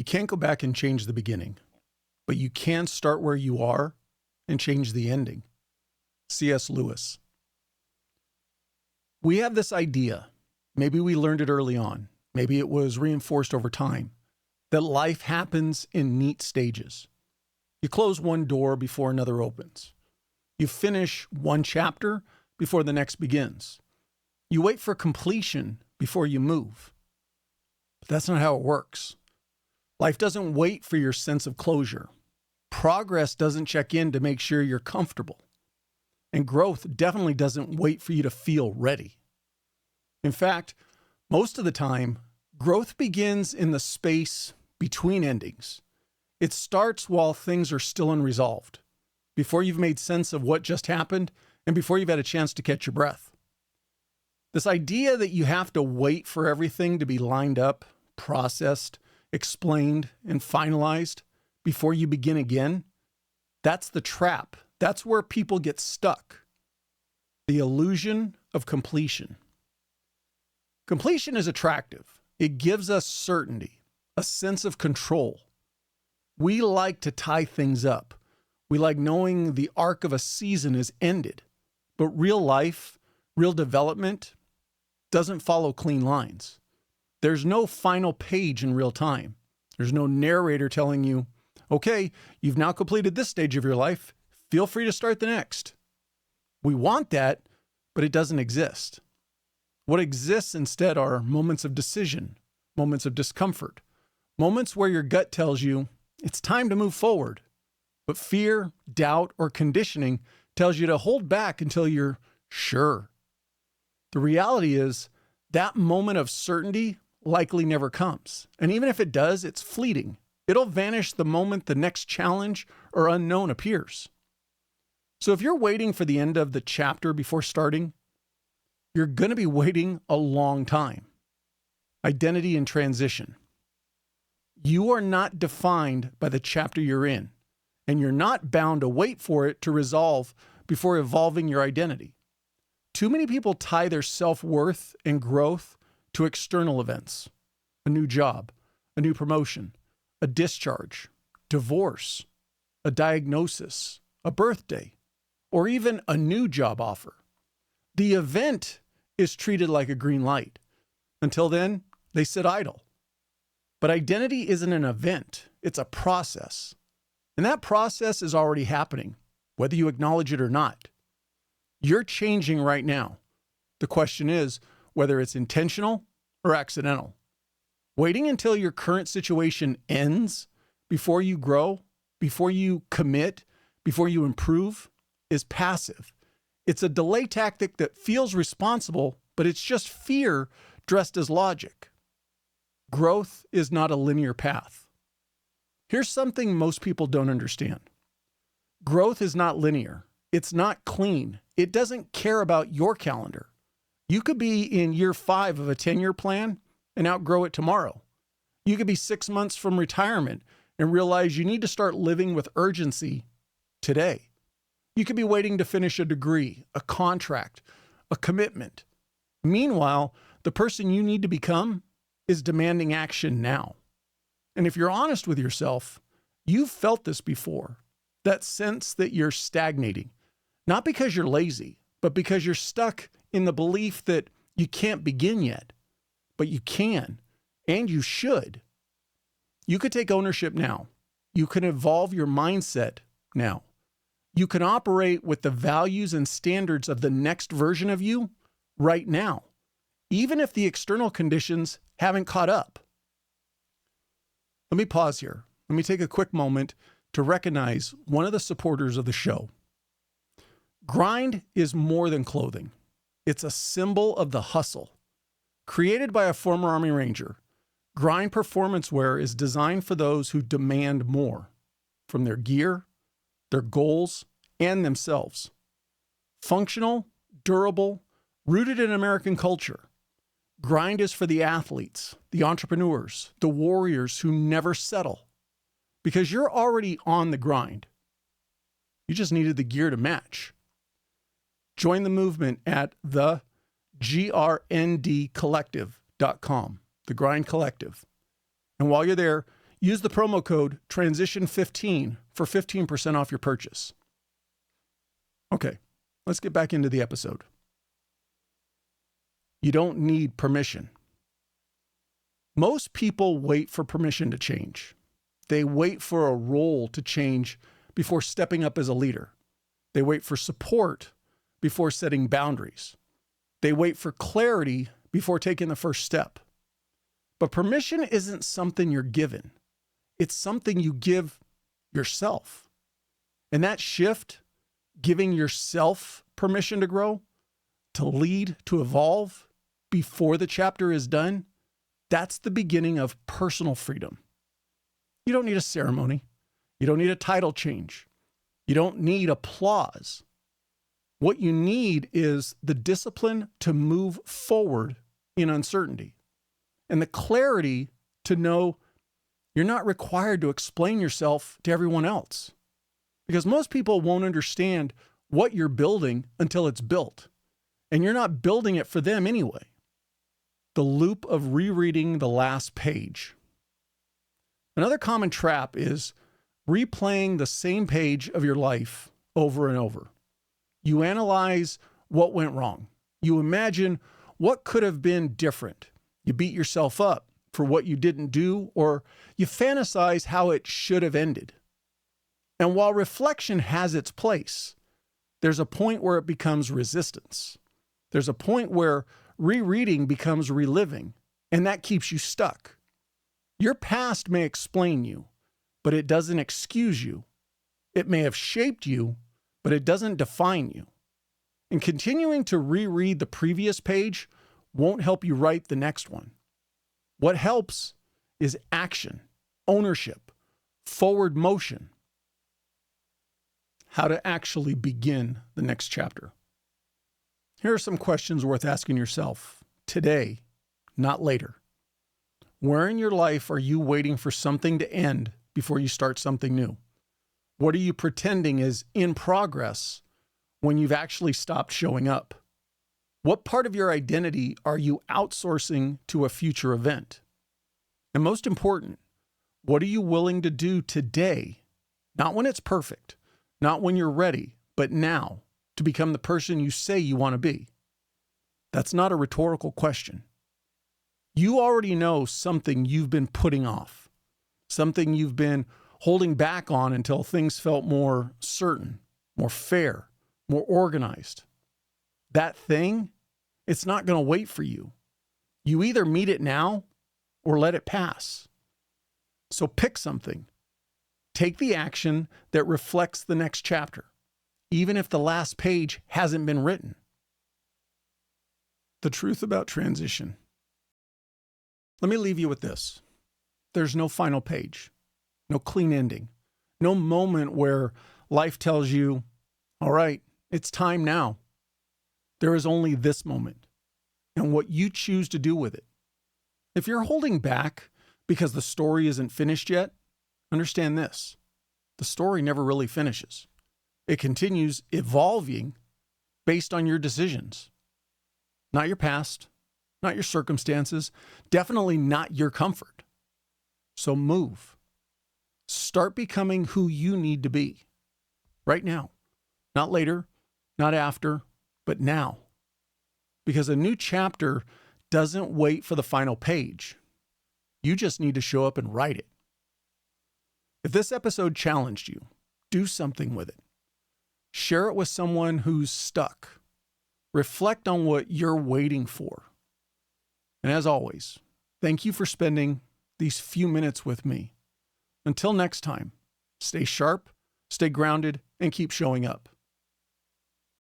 You can't go back and change the beginning, but you can start where you are and change the ending. C.S. Lewis. We have this idea, maybe we learned it early on, maybe it was reinforced over time, that life happens in neat stages. You close one door before another opens. You finish one chapter before the next begins. You wait for completion before you move. But that's not how it works. Life doesn't wait for your sense of closure. Progress doesn't check in to make sure you're comfortable. And growth definitely doesn't wait for you to feel ready. In fact, most of the time, growth begins in the space between endings. It starts while things are still unresolved, before you've made sense of what just happened, and before you've had a chance to catch your breath. This idea that you have to wait for everything to be lined up, processed, explained, and finalized before you begin again, that's the trap. That's where people get stuck. The illusion of completion. Completion is attractive. It gives us certainty, a sense of control. We like to tie things up. We like knowing the arc of a season is ended. But real life, real development, doesn't follow clean lines. There's no final page in real time. There's no narrator telling you, okay, you've now completed this stage of your life. Feel free to start the next. We want that, but it doesn't exist. What exists instead are moments of decision, moments of discomfort, moments where your gut tells you it's time to move forward, but fear, doubt, or conditioning tells you to hold back until you're sure. The reality is that moment of certainty likely never comes. And even if it does, it's fleeting. It'll vanish the moment the next challenge or unknown appears. So if you're waiting for the end of the chapter before starting, you're going to be waiting a long time. Identity in transition. You are not defined by the chapter you're in, and you're not bound to wait for it to resolve before evolving your identity. Too many people tie their self-worth and growth to external events, a new job, a new promotion, a discharge, divorce, a diagnosis, a birthday, or even a new job offer. The event is treated like a green light. Until then, they sit idle. But identity isn't an event, it's a process. And that process is already happening, whether you acknowledge it or not. You're changing right now. The question is whether it's intentional or accidental. Waiting until your current situation ends before you grow, before you commit, before you improve, is passive. It's a delay tactic that feels responsible, but it's just fear dressed as logic. Growth is not a linear path. Here's something most people don't understand. Growth is not linear. It's not clean. It doesn't care about your calendar. You could be in year 5 of a 10-year plan and outgrow it tomorrow. You could be 6 months from retirement and realize you need to start living with urgency today. You could be waiting to finish a degree, a contract, a commitment. Meanwhile, the person you need to become is demanding action now. And if you're honest with yourself, you've felt this before. That sense that you're stagnating, not because you're lazy, but because you're stuck in the belief that you can't begin yet, but you can, and you should. You could take ownership now. You can evolve your mindset now. You can operate with the values and standards of the next version of you right now, even if the external conditions haven't caught up. Let me pause here. Let me take a quick moment to recognize one of the supporters of the show. Grind is more than clothing. It's a symbol of the hustle. Created by a former Army Ranger, Grind performance wear is designed for those who demand more from their gear, their goals, and themselves. Functional, durable, rooted in American culture. Grind is for the athletes, the entrepreneurs, the warriors who never settle. Because you're already on the grind. You just needed the gear to match. Join the movement at thegrndcollective.com, The Grind Collective. And while you're there, Use the promo code TRANSITION15 for 15% off your purchase. Okay, let's get back into the episode. You don't need permission. Most people wait for permission to change. They wait for a role to change before stepping up as a leader. They wait for support before setting boundaries. They wait for clarity before taking the first step. But permission isn't something you're given. It's something you give yourself. And that shift, giving yourself permission to grow, to lead, to evolve before the chapter is done, that's the beginning of personal freedom. You don't need a ceremony. You don't need a title change. You don't need applause. What you need is the discipline to move forward in uncertainty and the clarity to know you're not required to explain yourself to everyone else, because most people won't understand what you're building until it's built, and you're not building it for them anyway. The loop of rereading the last page. Another common trap is replaying the same page of your life over and over. You analyze what went wrong. You imagine what could have been different. You beat yourself up for what you didn't do, or you fantasize how it should have ended. And while reflection has its place, there's a point where it becomes resistance. There's a point where rereading becomes reliving, and that keeps you stuck. Your past may explain you, but it doesn't excuse you. It may have shaped you, but it doesn't define you. And continuing to reread the previous page won't help you write the next one. What helps is action, ownership, forward motion. How to actually begin the next chapter. Here are some questions worth asking yourself today, not later. Where in your life are you waiting for something to end before you start something new? What are you pretending is in progress when you've actually stopped showing up? What part of your identity are you outsourcing to a future event? And most important, what are you willing to do today? Not when it's perfect, not when you're ready, but now to become the person you say you want to be. That's not a rhetorical question. You already know something you've been putting off, something you've been holding back on until things felt more certain, more fair, more organized. That thing, it's not going to wait for you. You either meet it now or let it pass. So pick something. Take the action that reflects the next chapter, even if the last page hasn't been written. The truth about transition. Let me leave you with this. There's no final page, no clean ending, no moment where life tells you, all right, it's time now. There is only this moment and what you choose to do with it. If you're holding back because the story isn't finished yet, understand this. The story never really finishes. It continues evolving based on your decisions. Not your past, not your circumstances, definitely not your comfort. So move. Start becoming who you need to be right now. Not later, not after, but now. Because a new chapter doesn't wait for the final page. You just need to show up and write it. If this episode challenged you, do something with it. Share it with someone who's stuck. Reflect on what you're waiting for. And as always, thank you for spending these few minutes with me. Until next time, stay sharp, stay grounded, and keep showing up.